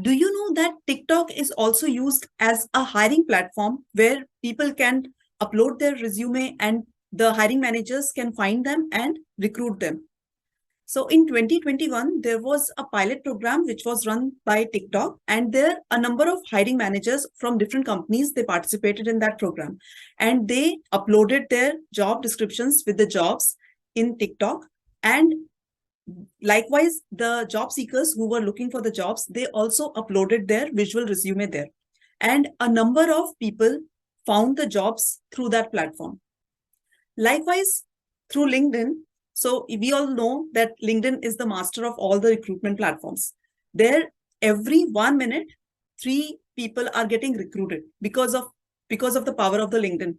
Do you know that TikTok is also used as a hiring platform where people can upload their resume and the hiring managers can find them and recruit them? So in 2021, there was a pilot program which was run by TikTok, and there a number of hiring managers from different companies, they participated in that program, and they uploaded their job descriptions with the jobs in TikTok. And likewise, the job seekers who were looking for the jobs, they also uploaded their visual resume there. And a number of people found the jobs through that platform. Likewise, through LinkedIn, so we all know that LinkedIn is the master of all the recruitment platforms. There, every 1 minute, 3 people are getting recruited because of the power of the LinkedIn.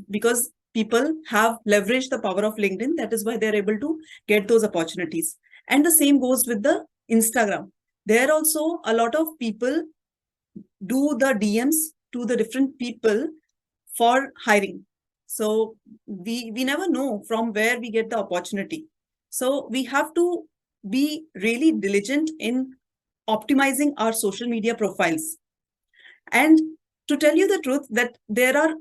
Because people have leveraged the power of LinkedIn, that is why they're able to get those opportunities. And the same goes with the Instagram. There also a lot of people do the DMs to the different people for hiring. So we never know from where we get the opportunity. So we have to be really diligent in optimizing our social media profiles. And to tell you the truth, that there are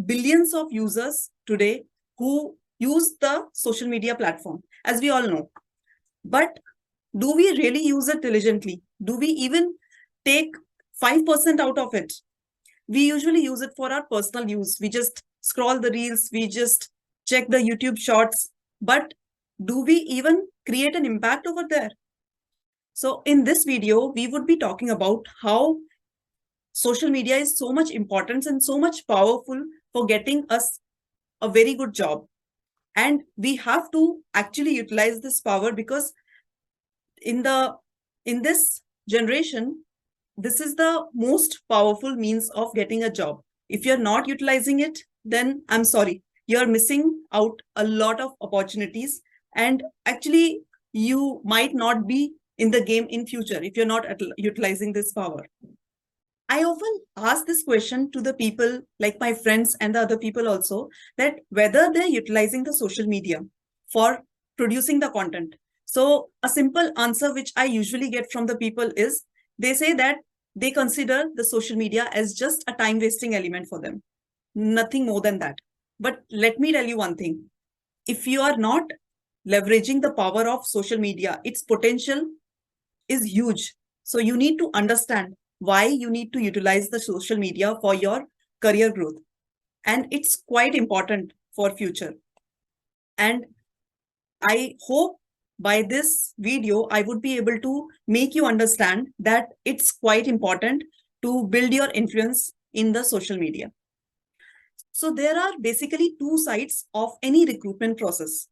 billions of users today who use the social media platform, as we all know. But do we really use it diligently? Do we even take 5% out of it? We usually use it for our personal use. We just scroll the reels, we just check the YouTube shorts. But do we even create an impact over there? So in this video, we would be talking about how social media is so much important and so much powerful for getting us a very good job. And we have to actually utilize this power, because in this generation, this is the most powerful means of getting a job. If you're not utilizing it, then I'm sorry, you're missing out a lot of opportunities. And actually, you might not be in the game in future if you're not utilizing this power. I often ask this question to the people, like my friends and the other people also, that whether they're utilizing the social media for producing the content. So a simple answer which I usually get from the people is, they say that they consider the social media as just a time wasting element for them, nothing more than that. But let me tell you one thing, if you are not leveraging the power of social media, its potential is huge. So you need to understand why you need to utilize the social media for your career growth. And it's quite important for future. And I hope by this video, I would be able to make you understand that it's quite important to build your influence in the social media. So there are basically two sides of any recruitment process.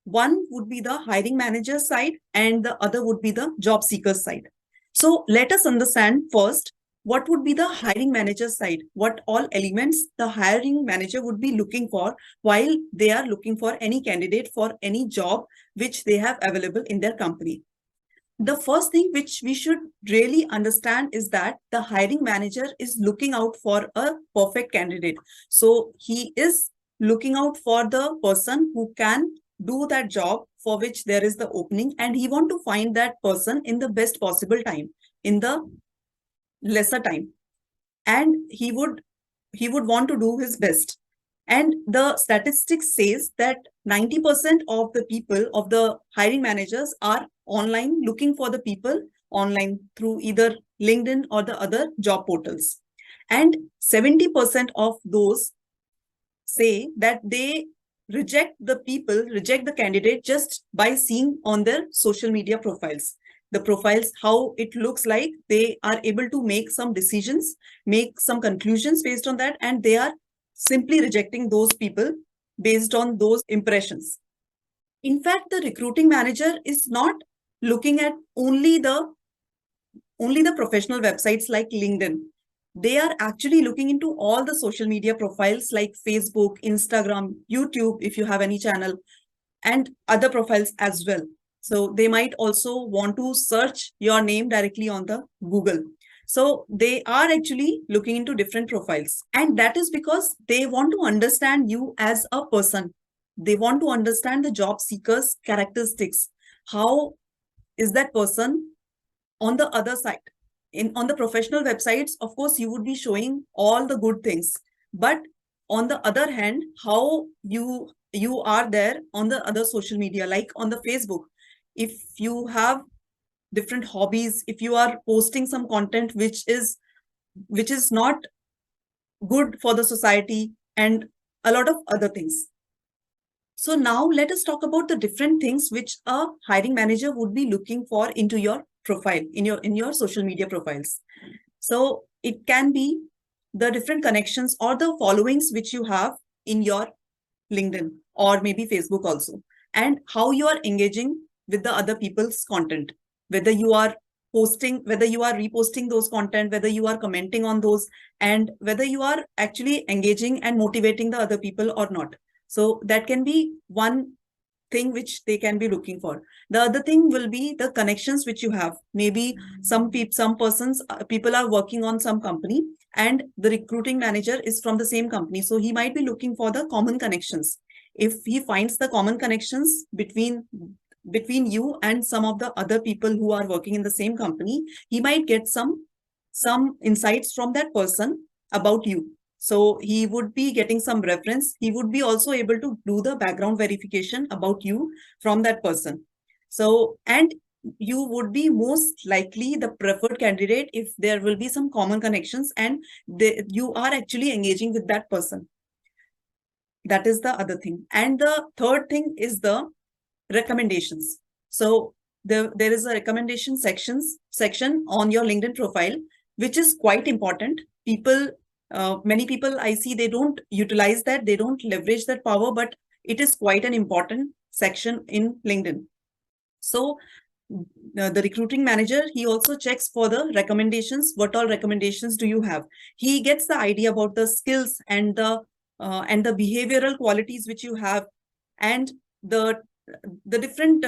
One would be the hiring manager side and the other would be the job seeker side. So let us understand first what would be the hiring manager side, what all elements the hiring manager would be looking for while they are looking for any candidate for any job which they have available in their company. The first thing which we should really understand is that the hiring manager is looking out for a perfect candidate. So he is looking out for the person who can do that job for which there is the opening, and he want to find that person in the best possible time, in the lesser time, and he would want to do his best. And the statistics says that 90% of the people, of the hiring managers, are online looking for the people online through either LinkedIn or the other job portals. And 70% of those say that they reject the candidate just by seeing on their social media profiles. The profiles, how it looks like, they are able to make some decisions, make some conclusions based on that, and they are simply rejecting those people based on those impressions. In fact, the recruiting manager is not looking at only the professional websites like LinkedIn. They are actually looking into all the social media profiles like Facebook, Instagram, YouTube, if you have any channel, and other profiles as well. So they might also want to search your name directly on the Google. So they are actually looking into different profiles. And that is because they want to understand you as a person. They want to understand the job seeker's characteristics. How is that person on the other side? on the professional websites, of course, you would be showing all the good things. But on the other hand, how you are there on the other social media, like on the Facebook, if you have different hobbies, if you are posting some content which is not good for the society, and a lot of other things. So now let us talk about the different things which a hiring manager would be looking for into your profile, in your social media profiles. So it can be the different connections or the followings which you have in your LinkedIn or maybe Facebook also, and how you are engaging with the other people's content, whether you are posting, whether you are reposting those content, whether you are commenting on those, and whether you are actually engaging and motivating the other people or not. So that can be one thing which they can be looking for. The other thing will be the connections which you have. Maybe some persons, people are working on some company, and the recruiting manager is from the same company, so he might be looking for the common connections. If he finds the common connections between you and some of the other people who are working in the same company, he might get some insights from that person about you. So he would be getting some reference. He would be also able to do the background verification about you from that person. So, and you would be most likely the preferred candidate if there will be some common connections and you are actually engaging with that person. That is the other thing. And the third thing is the recommendations. So there is a recommendation section on your LinkedIn profile, which is quite important. Many people I see, they don't utilize that, they don't leverage that power, but it is quite an important section in LinkedIn. So the recruiting manager, he also checks for the recommendations. What all recommendations do you have? He gets the idea about the skills and the behavioral qualities which you have, and the different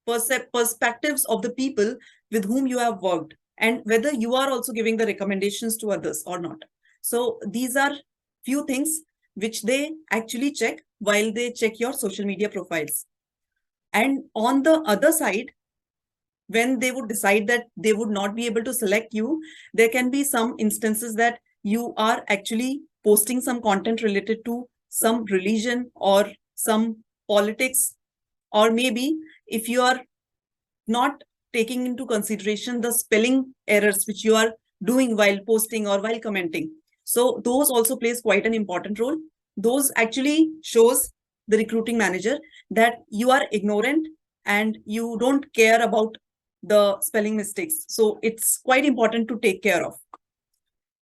perspectives of the people with whom you have worked, and whether you are also giving the recommendations to others or not. So these are few things which they actually check while they check your social media profiles. And on the other side, when they would decide that they would not be able to select you, there can be some instances that you are actually posting some content related to some religion or some politics, or maybe if you are not taking into consideration the spelling errors which you are doing while posting or while commenting. So those also plays quite an important role. Those actually shows the recruiting manager that you are ignorant and you don't care about the spelling mistakes. So it's quite important to take care of.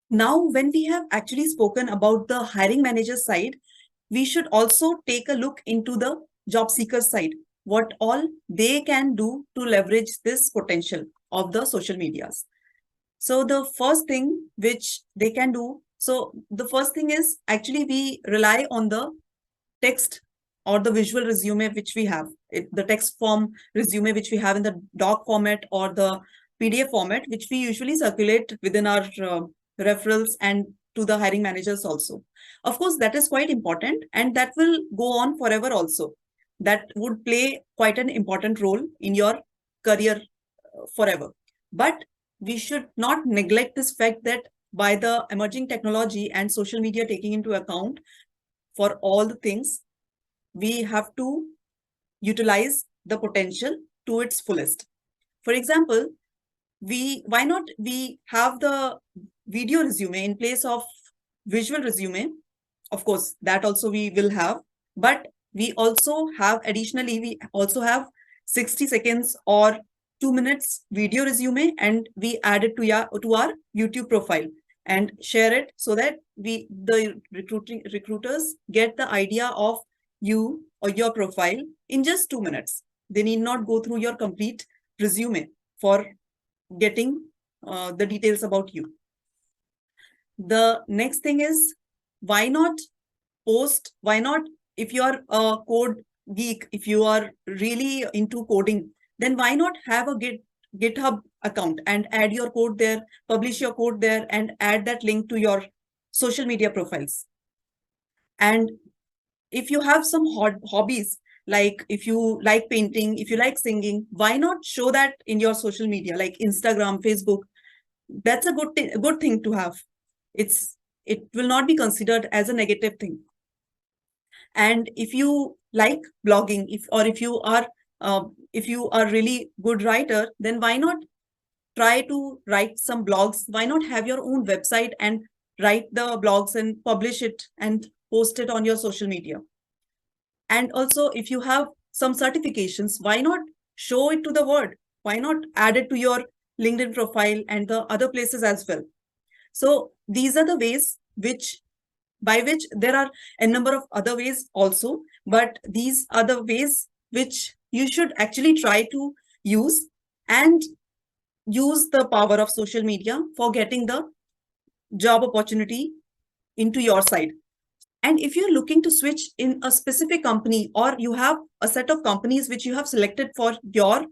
Now, when we have actually spoken about the hiring manager side, we should also take a look into the job seeker side, what all they can do to leverage this potential of the social medias. So the first thing which they can do, so the first thing is actually we rely on the text or the visual resume which we have, the text form resume which we have in the doc format or the PDF format, which we usually circulate within our referrals and to the hiring managers also. Of course, that is quite important, and that will go on forever also. That would play quite an important role in your career forever. But we should not neglect this fact that by the emerging technology and social media taking into account for all the things, we have to utilize the potential to its fullest. For example, why not we have the video resume in place of visual resume? Of course, that also we will have, but we also have, additionally, we also have 60 seconds or 2 minutes video resume, and we add it to our YouTube profile and share it so that the recruiters get the idea of you or your profile in just 2 minutes. They need not go through your complete resume for getting the details about you. The next thing is, why not if you are a code geek, if you are really into coding, then why not have a GitHub account and add your code there, publish your code there, and add that link to your social media profiles. And if you have some hobbies, like if you like painting, if you like singing, why not show that in your social media, like Instagram, Facebook? That's a good thing to have. It will not be considered as a negative thing. And if you like blogging, if you are really good writer, then why not try to write some blogs? Why not have your own website and write the blogs and publish it and post it on your social media? And also, if you have some certifications, why not show it to the world? Why not add it to your LinkedIn profile and the other places as well? So these are the ways which by which there are a number of other ways also, but these are the ways which you should actually try to use, and use the power of social media for getting the job opportunity into your side. And if you're looking to switch in a specific company, or you have a set of companies which you have selected for your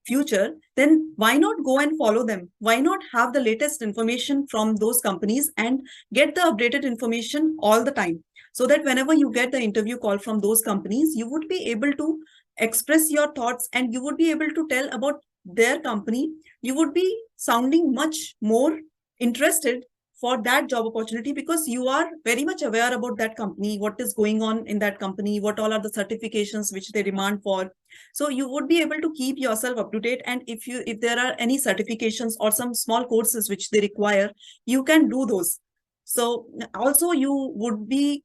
future, then why not go and follow them? Why not have the latest information from those companies and get the updated information all the time? So that whenever you get the interview call from those companies, you would be able to express your thoughts and you would be able to tell about their company. You would be sounding much more interested for that job opportunity, because you are very much aware about that company, what is going on in that company, what all are the certifications which they demand for. So you would be able to keep yourself up to date. And if there are any certifications or some small courses which they require, you can do those. So also you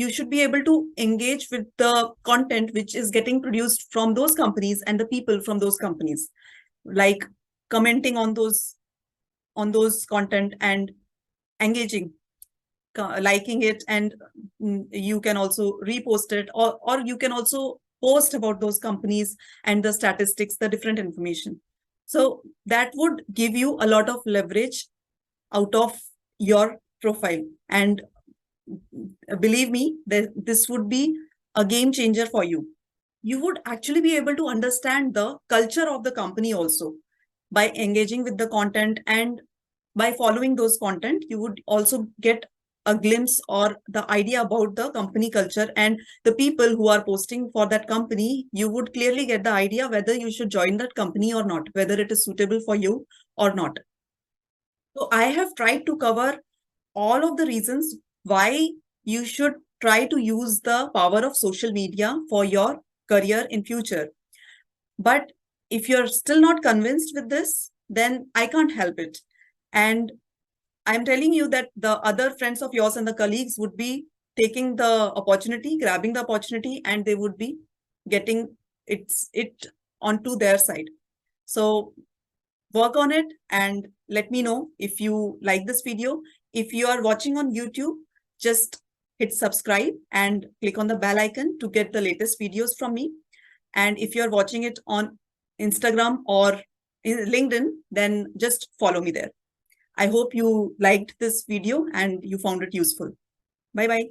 should be able to engage with the content which is getting produced from those companies and the people from those companies, like commenting on those content and engaging, liking it, and you can also repost it, or you can also post about those companies and the statistics, the different information. So that would give you a lot of leverage out of your profile. And believe me, this would be a game changer for you. You would actually be able to understand the culture of the company also by engaging with the content, and by following those content you would also get a glimpse or the idea about the company culture and the people who are posting for that company. You would clearly get the idea whether you should join that company or not, whether it is suitable for you or not. So I have tried to cover all of the reasons why you should try to use the power of social media for your career in future. But if you're still not convinced with this, then I can't help it. And I'm telling you that the other friends of yours and the colleagues would be taking the opportunity, grabbing the opportunity, and they would be getting it onto their side. So work on it and let me know if you like this video. If you are watching on YouTube, just hit subscribe and click on the bell icon to get the latest videos from me. And if you're watching it on Instagram or LinkedIn, then just follow me there. I hope you liked this video and you found it useful. Bye bye.